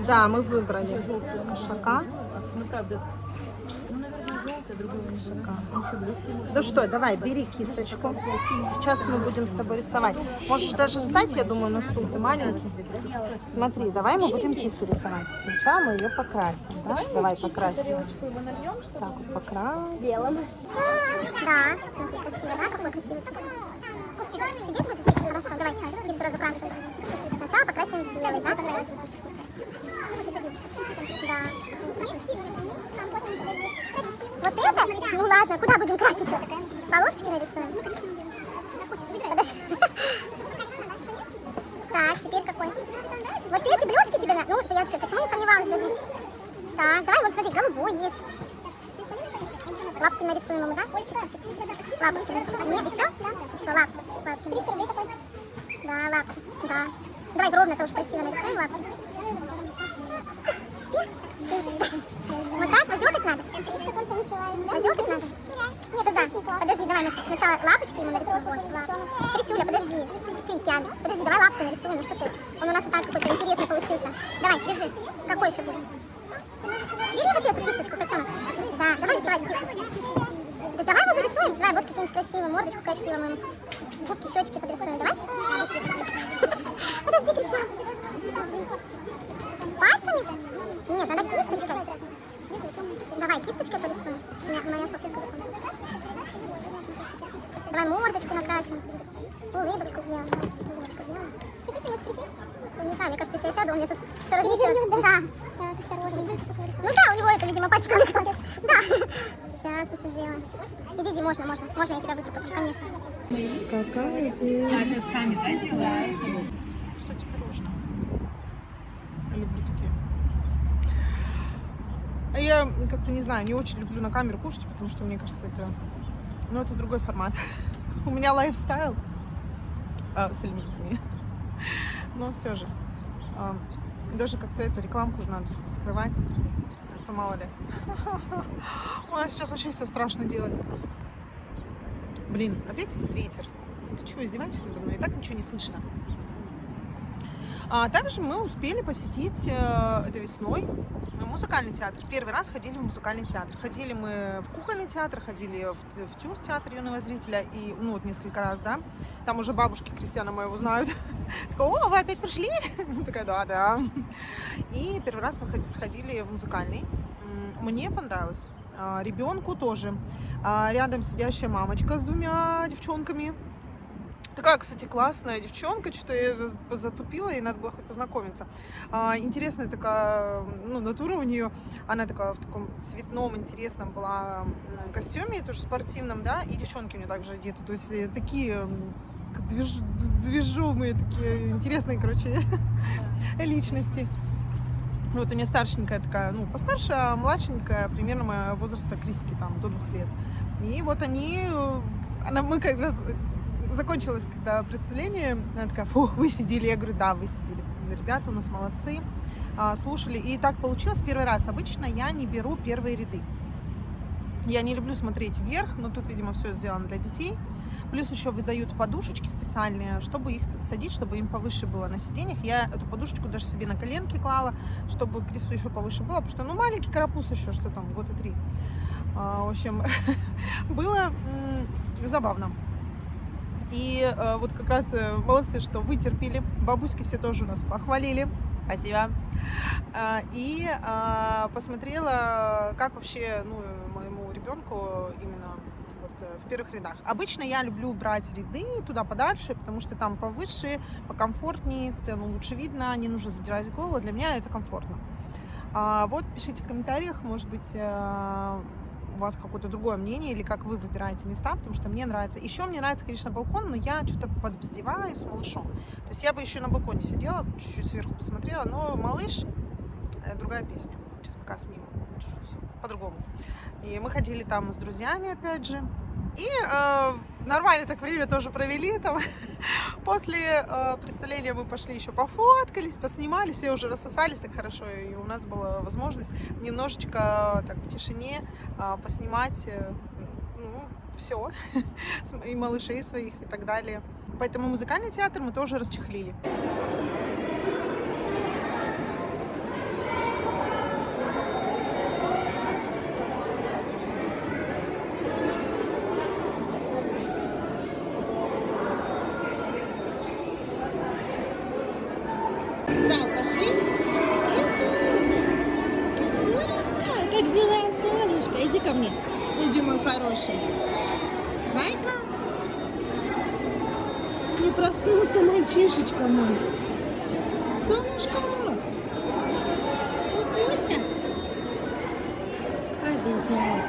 Да, мы выбрали кошака. Ну, правда, ну, наверное, желтый, другой кошака. Ну что, давай, бери кисточку. Сейчас мы будем с тобой рисовать. Можешь даже встать, я думаю, на стул. Ты маленький. Смотри, давай мы будем кису рисовать. Сначала мы ее покрасим, да? Давай покрасим. Так, вот покрасим. Белым. Да, красиво, да? Какой красивый. Сидеть будешь? Хорошо, давай, кису разукрашивай. Сначала покрасим белый, да? Да. Вот это? Ну ладно, куда будем красить? Полосочки нарисуем? Подожди. Так, теперь какой? Вот эти блестки тебе надо. Ну, я что, почему не сомневалась даже? Так, давай, вот смотри, голубой есть. Лапки нарисуем ему, да? Лапочки нарисуем. Нет, еще? Еще лапки. 30 рублей какой? Да, лапки, да. Давай ровно тоже красиво нарисуем лапки. Вот так, возёкать надо? Возёкать надо? Нет, да. Подожди, давай мы сначала лапочки ему нарисуем. Крисюля, подожди. Кристиан, подожди, давай лапку нарисуем. Ну что ты? Он у нас и так какой-то интересный получился. Давай, держи. Какой еще будет? Бери вот эту кисточку, котенок. Да, давай рисовать кисточку. Да давай мы зарисуем. Давай вот какую-нибудь красивую мордочку, красивую мы губки, щечки подрисуем. Давай? Подожди, Кристиан. Пальцами? Нет, надо кисточкой. Давай, кисточкой порисуем. Моя салфетка закончилась. Давай мордочку накрасим. Улыбочку сделаем. Улыбочку сделаем. Хотите, может, присесть? Не знаю, мне кажется, если я сяду, у меня тут все разнесет. Да. Осторожно. Ну да, у него это, видимо, пачка накрасит. Да. Сейчас мы все сделаем. Иди, иди, можно. Можно я тебя выпущу, конечно. Какая ты? А это сами, да, Кстати, пирожное. Я люблю такие. А я как-то не знаю, не очень люблю на камеру кушать, потому что мне кажется, это, ну, это другой формат. У меня лайфстайл с лимитами. Но все же. Даже как-то эту рекламку же надо скрывать. А то мало ли. У нас сейчас вообще все страшно делать. Блин, опять этот ветер. Ты чего, издеваешься надо мной? И так ничего не слышно. А также мы успели посетить это весной музыкальный театр. Первый раз ходили в музыкальный театр. Ходили мы в кукольный театр, ходили в ТЮЗ, театр юного зрителя. И, ну, вот несколько раз, да. Там уже бабушки Кристиана моего знают. Такая: о, вы опять пришли? Такая: да. И первый раз мы сходили в музыкальный. Мне понравилось. Ребенку тоже. Рядом сидящая мамочка с двумя девчонками. Такая, кстати, классная девчонка, что я затупила, и надо было хоть познакомиться. Интересная такая, ну, натура у нее. Она такая в таком цветном, интересном была костюме, тоже спортивном, да, и девчонки у нее также одеты. То есть такие движумые, такие интересные, короче, личности. Вот у нее старшенькая такая, ну, постарше, а младшенькая, примерно моего возраста, Криски, там, до 2 лет. И вот мы как раз... Закончилось, когда представление, она такая: фух, вы сидели. Я говорю: да, вы сидели. Ребята у нас молодцы, слушали. И так получилось первый раз. Обычно я не беру первые ряды. Я не люблю смотреть вверх, но тут, видимо, все сделано для детей. Плюс еще выдают подушечки специальные, чтобы их садить, чтобы им повыше было на сиденьях. Я эту подушечку даже себе на коленки клала, чтобы Крису еще повыше было, потому что, ну, маленький карапуз еще, что там, 3 года. В общем, было забавно. И вот как раз молодцы, что вытерпели. Бабуськи все тоже у нас похвалили. Спасибо. И посмотрела, как вообще, ну, моему ребенку именно вот в первых рядах. Обычно я люблю брать ряды туда подальше, потому что там повыше, покомфортнее, сцену лучше видно, не нужно задирать голову, для меня это комфортно. Вот пишите в комментариях, может быть, у вас какое-то другое мнение, или как вы выбираете места, потому что мне нравится. Еще мне нравится, конечно, балкон, но я что-то подбздеваю с малышом. То есть я бы еще на балконе сидела, чуть-чуть сверху посмотрела, но малыш — другая песня. Сейчас пока сниму чуть-чуть по-другому. И мы ходили там с друзьями, опять же. И нормально так время тоже провели там. После представления мы пошли еще пофоткались, поснимались, все уже рассосались так хорошо, и у нас была возможность немножечко так в тишине поснимать, ну, все, и малышей своих и так далее. Поэтому музыкальный театр мы тоже расчехлили. Как дела, солнышко? Иди ко мне. Иди, мой хороший. Зайка? Не проснулся мальчишечка мой. Солнышко. Кукуся. Обезьяна.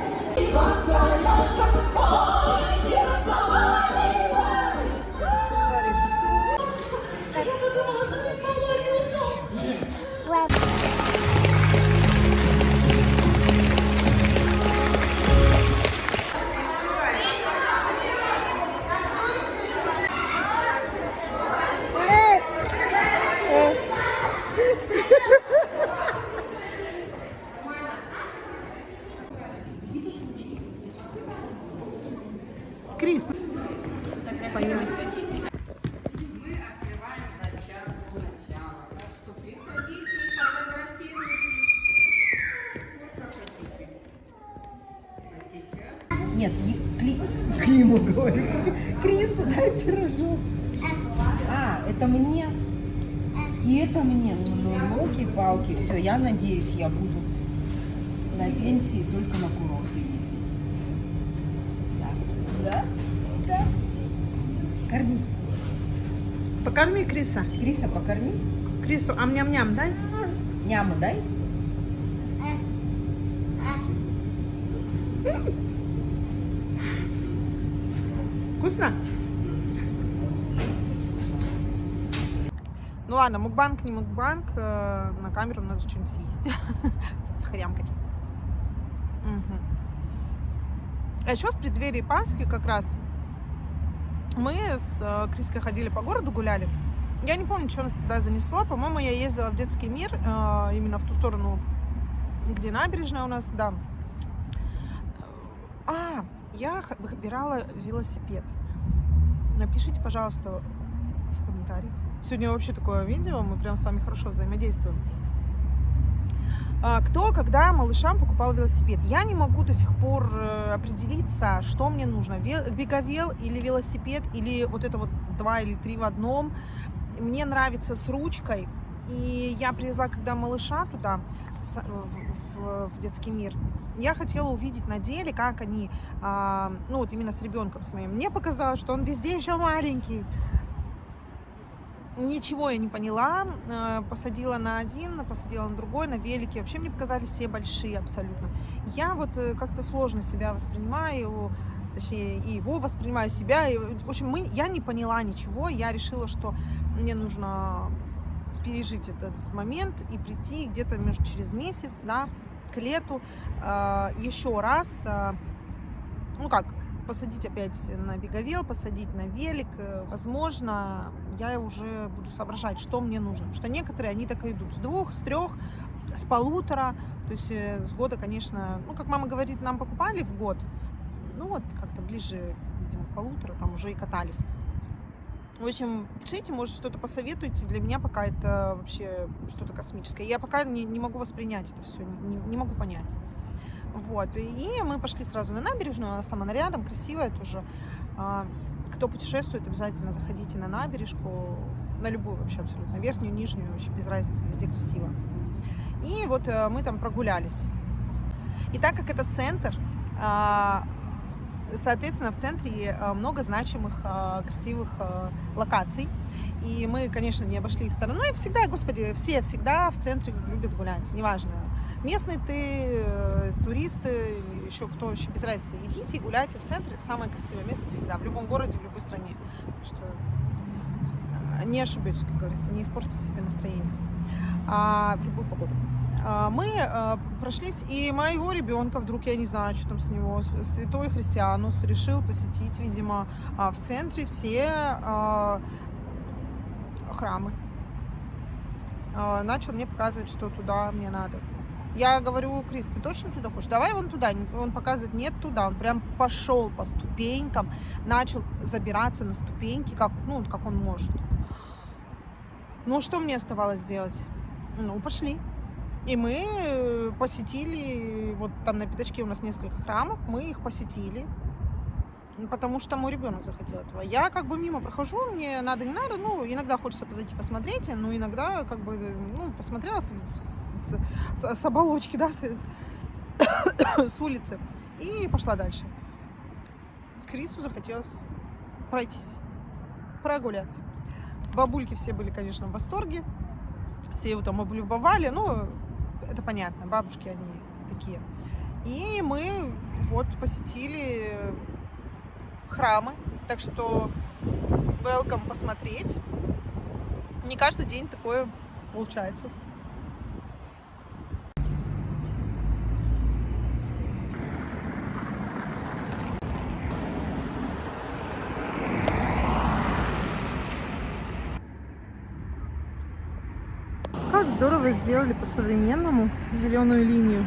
Крис, понес. Мы открываем за час до начала, так что приходите и фотографируйтесь. Сколько хотите. А сейчас? Нет, Климу говорю. Криса, дай пирожок. Это мне. И это мне. Ну, елки-палки. Все, я надеюсь, я буду на пенсии только на курорты ездить. Да? Да. Корми. Покорми Криса. Криса, покорми. Крису ам-ням-ням дай. Няму дай. Вкусно? Ну ладно, мукбанг не мукбанг, на камеру надо что-нибудь съесть, схрямкать. А еще в преддверии Пасхи как раз мы с Криской ходили по городу, гуляли. Я не помню, что нас туда занесло. По-моему, я ездила в детский мир, именно в ту сторону, где набережная у нас, да. Я выбирала велосипед. Напишите, пожалуйста, в комментариях. Сегодня вообще такое видео, мы прям с вами хорошо взаимодействуем. Кто, когда малышам покупал велосипед? Я не могу до сих пор определиться, что мне нужно. Беговел или велосипед, или вот это вот 2 или 3 в одном. Мне нравится с ручкой. И я привезла, когда малыша туда, в детский мир, я хотела увидеть на деле, как они, ну вот именно с ребенком с моим. Мне показалось, что он везде еще маленький. Ничего я не поняла, посадила на один, посадила на другой, на велике. Вообще мне показали все большие абсолютно. Я вот как-то сложно себя воспринимаю, точнее и его воспринимаю себя. И, в общем, я не поняла ничего, я решила, что мне нужно пережить этот момент и прийти где-то через месяц, да, к лету еще раз, ну как, посадить опять на беговел, посадить на велик. Возможно, я уже буду соображать, что мне нужно. Потому что некоторые, они так и идут с 2, с 3, с 1,5. То есть с года, конечно, ну, как мама говорит, нам покупали в год. Ну вот, как-то ближе, видимо, к 1,5, там уже и катались. В общем, пишите, может, что-то посоветуйте. Для меня пока это вообще что-то космическое. Я пока не могу воспринять это все, не могу понять. Вот, и мы пошли сразу на набережную, у нас там она рядом, красивая тоже. Кто путешествует, обязательно заходите на набережку, на любую вообще абсолютно, верхнюю, нижнюю, вообще без разницы, везде красиво. И вот мы там прогулялись. И так как это центр, соответственно, в центре много значимых, красивых локаций. И мы, конечно, не обошли их стороной. Всегда, господи, все всегда в центре любят гулять. Неважно, местный ты, туристы, или еще кто, еще без разницы. Идите и гуляйте в центре. Это самое красивое место всегда. В любом городе, в любой стране. Так что не ошибетесь, как говорится, не испортите себе настроение в любую погоду. Мы прошлись, и моего ребенка вдруг, я не знаю, что там с него, святой Христианус решил посетить, видимо, в центре все храмы. Начал мне показывать, что туда мне надо. Я говорю: Крис, ты точно туда хочешь? Давай вон туда. Он показывает: нет, туда. Он прям пошел по ступенькам, начал забираться на ступеньки, как он может. Ну, что мне оставалось делать? Ну, пошли. И мы посетили, вот там на пятачке у нас несколько храмов, мы их посетили, потому что мой ребенок захотел этого. Я как бы мимо прохожу, мне надо, не надо, ну, иногда хочется зайти посмотреть, но иногда как бы, посмотрела с оболочки, да, с улицы, и пошла дальше. Крису захотелось пройтись, прогуляться. Бабульки все были, конечно, в восторге, все его там облюбовали, это понятно, бабушки они такие. И мы вот посетили храмы, так что welcome посмотреть. Не каждый день такое получается. Как здорово сделали по-современному зеленую линию.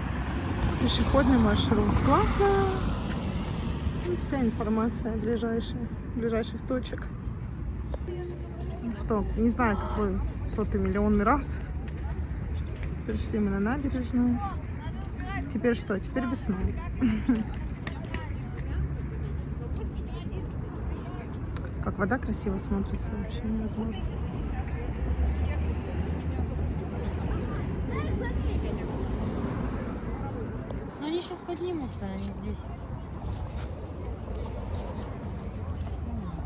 Пешеходный маршрут. Классно. Вся информация ближайших точек. Что, не знаю, какой 100-й миллионный раз. Пришли мы на набережную. Теперь что? Теперь весной. Как вода красиво смотрится, вообще невозможно. Они сейчас поднимутся, они здесь.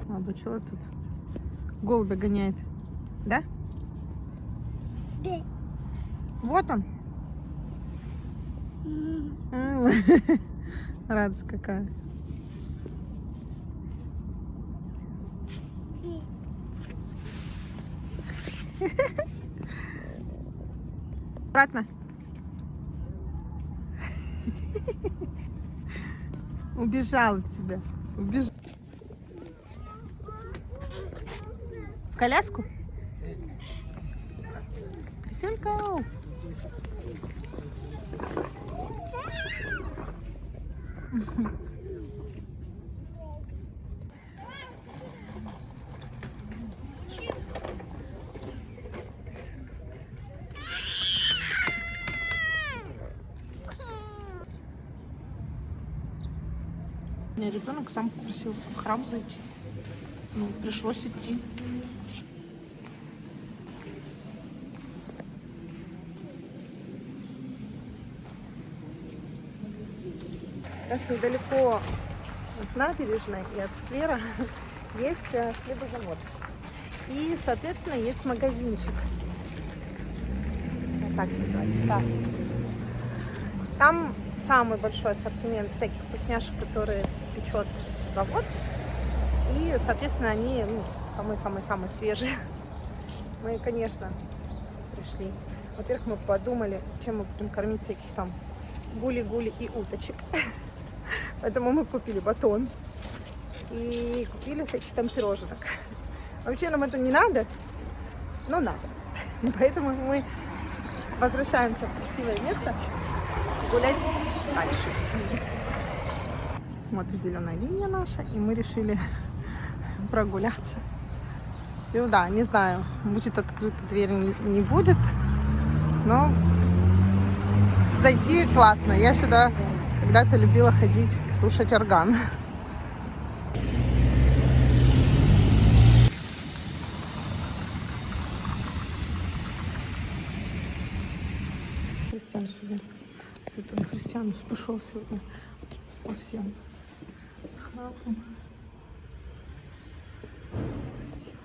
Молодой человек тут голубя гоняет. Да? Да. Вот он. Радость какая. Обратно. Убежал от тебя. Убежал. В коляску? Криселька. У меня ребенок сам попросился в храм зайти. Пришлось идти. У нас недалеко от набережной и от сквера есть хлебозавод. И, соответственно, есть магазинчик. Вот так называется. Тасос. Там самый большой ассортимент всяких вкусняшек, которые печет завод. И, соответственно, они самые-самые-самые свежие. Мы, конечно, пришли. Во-первых, мы подумали, чем мы будем кормить всяких там гули-гули и уточек. Поэтому мы купили батон и купили всяких там пироженок. Вообще нам это не надо, но надо. Поэтому мы возвращаемся в красивое место гулять дальше. Вот и зеленая линия наша, и мы решили прогуляться сюда. Не знаю, будет открыта дверь, не будет, но зайти классно. Я сюда когда-то любила ходить, слушать орган. Христиан сегодня, святой Христианус пошел сегодня по всем Красиво.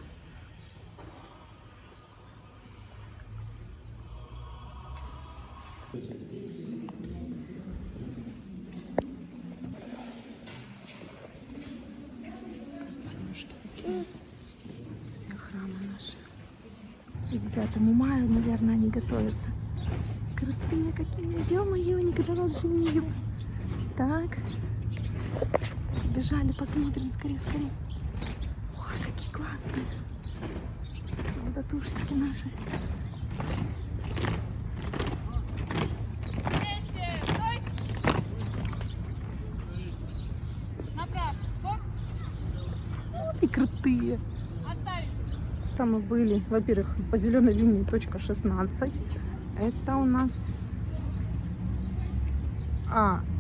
Картинушки такие. Все храмы наши. И 9 мая, наверное, они готовятся. Крутые какие. Ё-моё, никогда раньше не видела. Так. Бежали, посмотрим скорее, скорее. Ой, какие классные. Солдатушечки наши. И крутые. Там мы были, во-первых, по зеленой линии точка 16. Это у нас...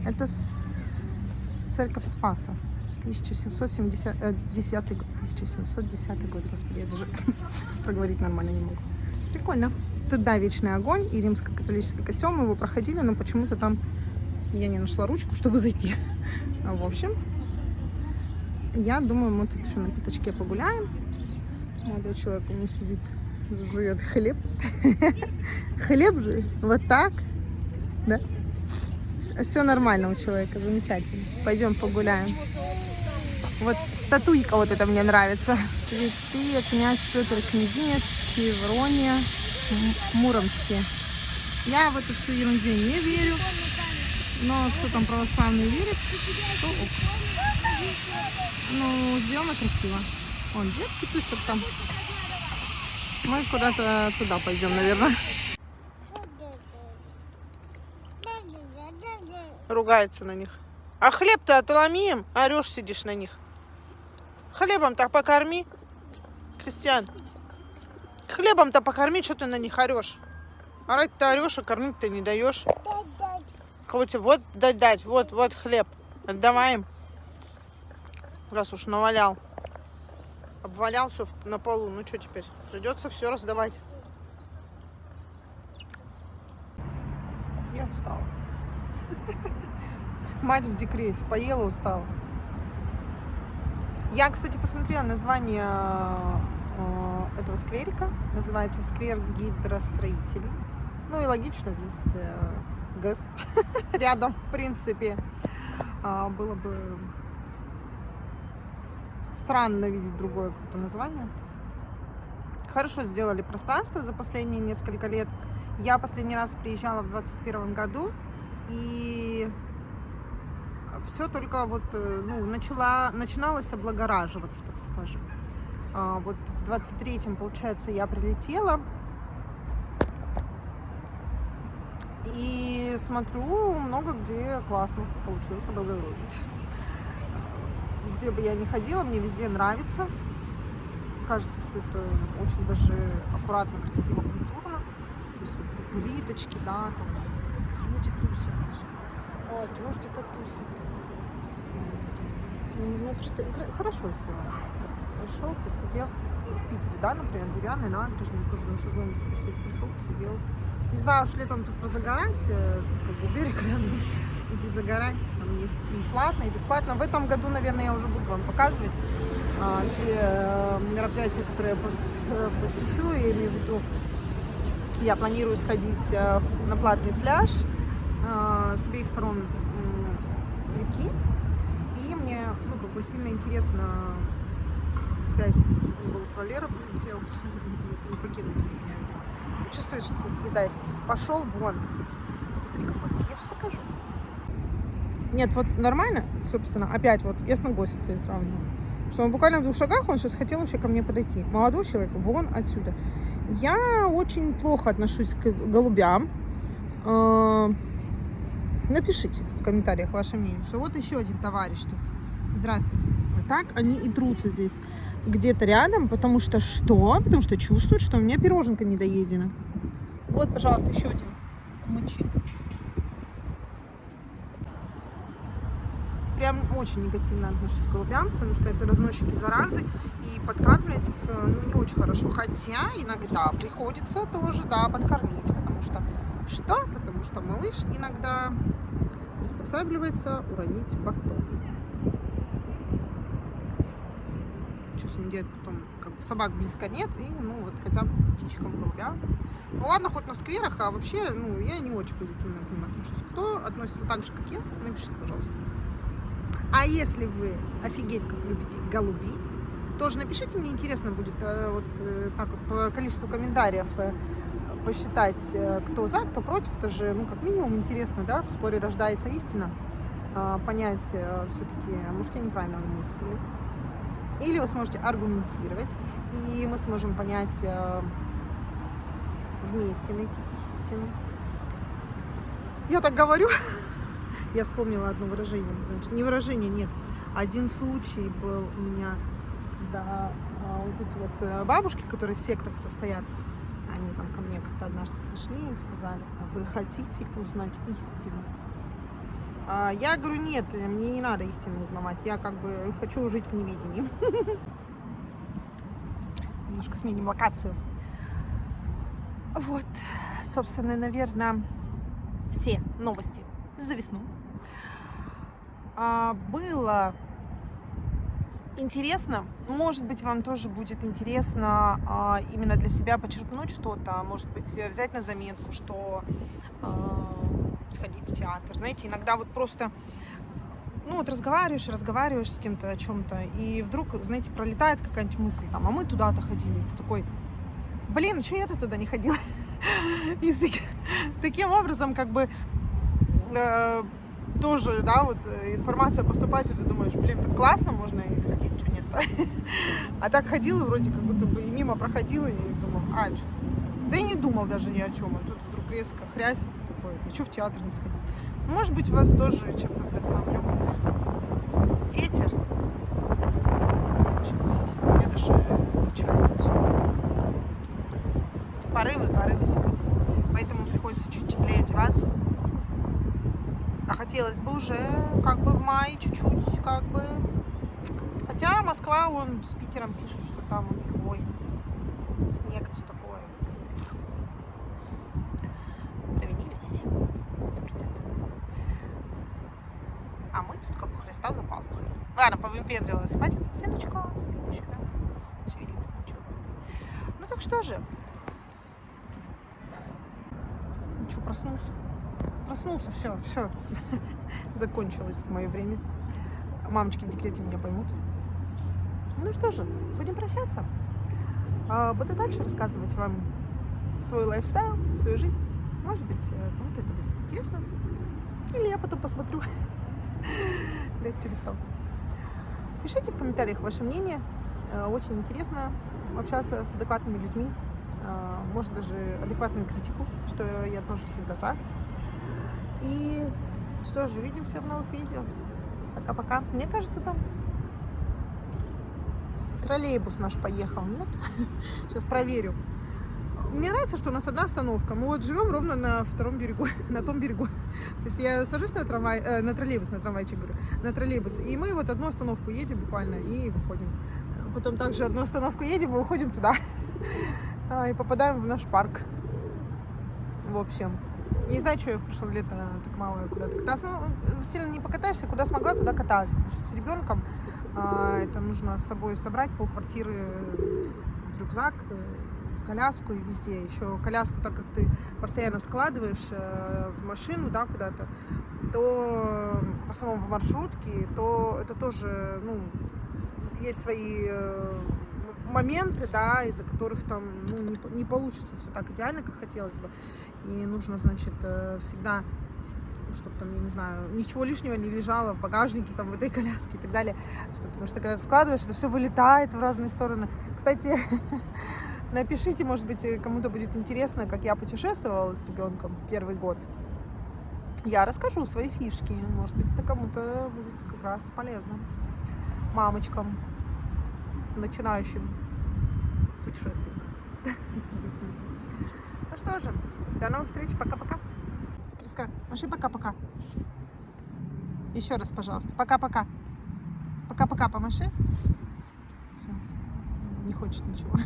это церковь Спаса. 1710 год. 1710 год, господи, я даже проговорить нормально не могу. Прикольно. Туда вечный огонь и римско-католический костел. Мы его проходили, но почему-то там я не нашла ручку, чтобы зайти. В общем, я думаю, мы тут еще на пятачке погуляем. Молодой человек у меня сидит, жует хлеб. Хлеб жует. Вот так. Да? Все нормально у человека, замечательно. Пойдем погуляем. Вот статуйка вот эта мне нравится. Цветы, князь Петр, княгиня Феврония, Муромские. Я в эту всю ерунду не верю. Но кто там православный верит, то ок. Ну, сделано красиво. Вон детки тусят там. Мы куда-то туда пойдем, наверное. Ругается на них. А хлеб-то отломи им, орешь, сидишь на них. Хлебом-то покорми, Кристиан. Хлебом-то покорми, что ты на них орешь? Орать-то орешь, а кормить-то не даешь. Хоть вот дать, вот хлеб. Отдавай им. Раз уж навалял. Обвалял все на полу. Ну что теперь? Придется все раздавать. Я устала. Мать в декрете. Поела, устала. Я, кстати, посмотрела название этого скверика. Называется сквер гидростроителей. Ну и логично, здесь ГЭС рядом, в принципе. Было бы странно видеть другое какое-то название. Хорошо сделали пространство за последние несколько лет. Я последний раз приезжала в 2021 году, и все только вот, ну, начиналось облагораживаться, так скажем. Вот в 23-м, получается, я прилетела. И смотрю, много где классно получилось облагородить. Где бы я ни ходила, мне везде нравится. Кажется, все это очень даже аккуратно, красиво, культурно. То есть вот плиточки, да, там люди тусят. О, дождь это тусит. Ну, просто хорошо сделано. Пришел, посидел. В Питере, да, например, деревянный набережный, тоже на шезлонге посидел, пришел, посидел. Не знаю, уж летом тут позагорать, тут как бы берег рядом, иди загорай. Там есть и платно, и бесплатно. В этом году, наверное, я уже буду вам показывать все мероприятия, которые я посещу. Я имею в виду, я планирую сходить на платный пляж с обеих сторон реки. И мне, ну, как бы сильно интересно, опять голубь Валера прилетел, не покинут меня, видимо. Чувствует, что съедаясь. Пошел вон. Посмотри, какой. Я сейчас покажу. Нет, вот нормально, собственно, опять вот ясногостица я сравниваю. Что он буквально в 2 шагах, он сейчас хотел вообще ко мне подойти. Молодой человек, вон отсюда. Я очень плохо отношусь к голубям. Напишите в комментариях ваше мнение, что вот еще один товарищ тут. Здравствуйте. Вот так они и трутся здесь где-то рядом, потому что что? Потому что чувствуют, что у меня пироженка недоедена. Вот, пожалуйста, еще один мычит. Прям очень негативно отношусь к голубям, потому что это разносчики заразы, и подкармливать их, ну, не очень хорошо. Хотя иногда приходится тоже, да, подкормить, потому что что? Потому что малыш иногда приспосабливается уронить батон. что с ним делать потом, как бы собак близко нет, и, ну, вот хотя бы птичкам, голубям. Ну, ладно, хоть на скверах, а вообще, ну, я не очень позитивно к ним отношусь. Кто относится так же, как я, напишите, пожалуйста. А если вы офигеть как любите голубей, тоже напишите, мне интересно будет вот так вот по количеству комментариев посчитать, кто за, кто против. Это же, ну, как минимум интересно, да, в споре рождается истина. Понять все-таки, может, я неправильно мыслю. Или вы сможете аргументировать, и мы сможем понять вместе, найти истину. Я так говорю. Я вспомнила одно выражение. Значит, не выражение, нет. Один случай был у меня, когда вот эти вот бабушки, которые в сектах состоят, они там ко мне как-то однажды пришли и сказали: а вы хотите узнать истину? Я говорю: нет, мне не надо истину узнавать, я как бы хочу жить в неведении. Немножко сменим локацию. Вот, собственно, наверное, все новости за весну. Было интересно, может быть, вам тоже будет интересно именно для себя почерпнуть что-то, может быть, взять на заметку, что сходить в театр. Знаете, иногда вот просто, ну вот разговариваешь с кем-то о чем-то, и вдруг, знаете, пролетает какая-нибудь мысль, там, а мы туда-то ходили, и ты такой: блин, что я-то туда не ходила? И таким образом, как бы, тоже, да, вот информация поступает, и ты думаешь: блин, так классно, можно и сходить, что нет-то. А так ходила, вроде как будто бы и мимо проходила, и думала: что? Да и не думал даже ни о чем. А тут вдруг резко хрясь, и ты такой: а что в театр не сходить? Может быть, вас тоже чем-то вдохновлю. Ветер. У меня даже качается все. Порывы сегодня. Поэтому приходится чуть теплее одеваться. А хотелось бы уже как бы в мае чуть-чуть, как бы. Хотя Москва, он с Питером пишет, что там у них, ой, снег, все такое. Провинились. 100%. А мы тут как у Христа за пазухой. Ладно, повыпендривалась. Хватит. Сыночка, спит еще, да? Шевелится ничего. Ну так что же. Ничего, проснулся, все. Закончилось мое время. Мамочки в декрете меня поймут. Ну что же, будем прощаться. Буду дальше рассказывать вам свой лайфстайл, свою жизнь. Может быть, кому-то это будет интересно. Или я потом посмотрю лет через 100. Пишите в комментариях ваше мнение. Очень интересно общаться с адекватными людьми. Может, даже адекватную критику, что я тоже всегда за. И что же, увидимся в новых видео. Пока-пока. Мне кажется, там троллейбус наш поехал, нет? Сейчас проверю. Мне нравится, что у нас одна остановка. Мы вот живем ровно на втором берегу, на том берегу. То есть я сажусь на троллейбус, на трамвайчик говорю, на троллейбус. И мы вот одну остановку едем буквально и выходим. Потом также одну остановку едем и выходим туда. И попадаем в наш парк. В общем. Не знаю, что я в прошлом лето так мало куда-то каталась. Ну, сильно не покатаешься, куда смогла, туда каталась. Потому что с ребенком это нужно с собой собрать полквартиры в рюкзак, в коляску и везде. Еще коляску, так как ты постоянно складываешь в машину, да, куда-то, то в основном в маршрутке, то это тоже, ну, есть свои моменты, да, из-за которых там, ну, не получится все так идеально, как хотелось бы. И нужно, значит, всегда, чтобы там, я не знаю, ничего лишнего не лежало в багажнике, там, в этой коляске и так далее. Потому что когда ты складываешь, это все вылетает в разные стороны. Кстати, напишите, может быть, кому-то будет интересно, как я путешествовала с ребенком первый год. Я расскажу свои фишки. Может быть, это кому-то будет как раз полезно. Мамочкам, начинающим путешественникам с детьми. Ну что же, до новых встреч, пока-пока. Криска, маши пока-пока. Еще раз, пожалуйста, пока-пока. Пока-пока помаши. Все, не хочет ничего.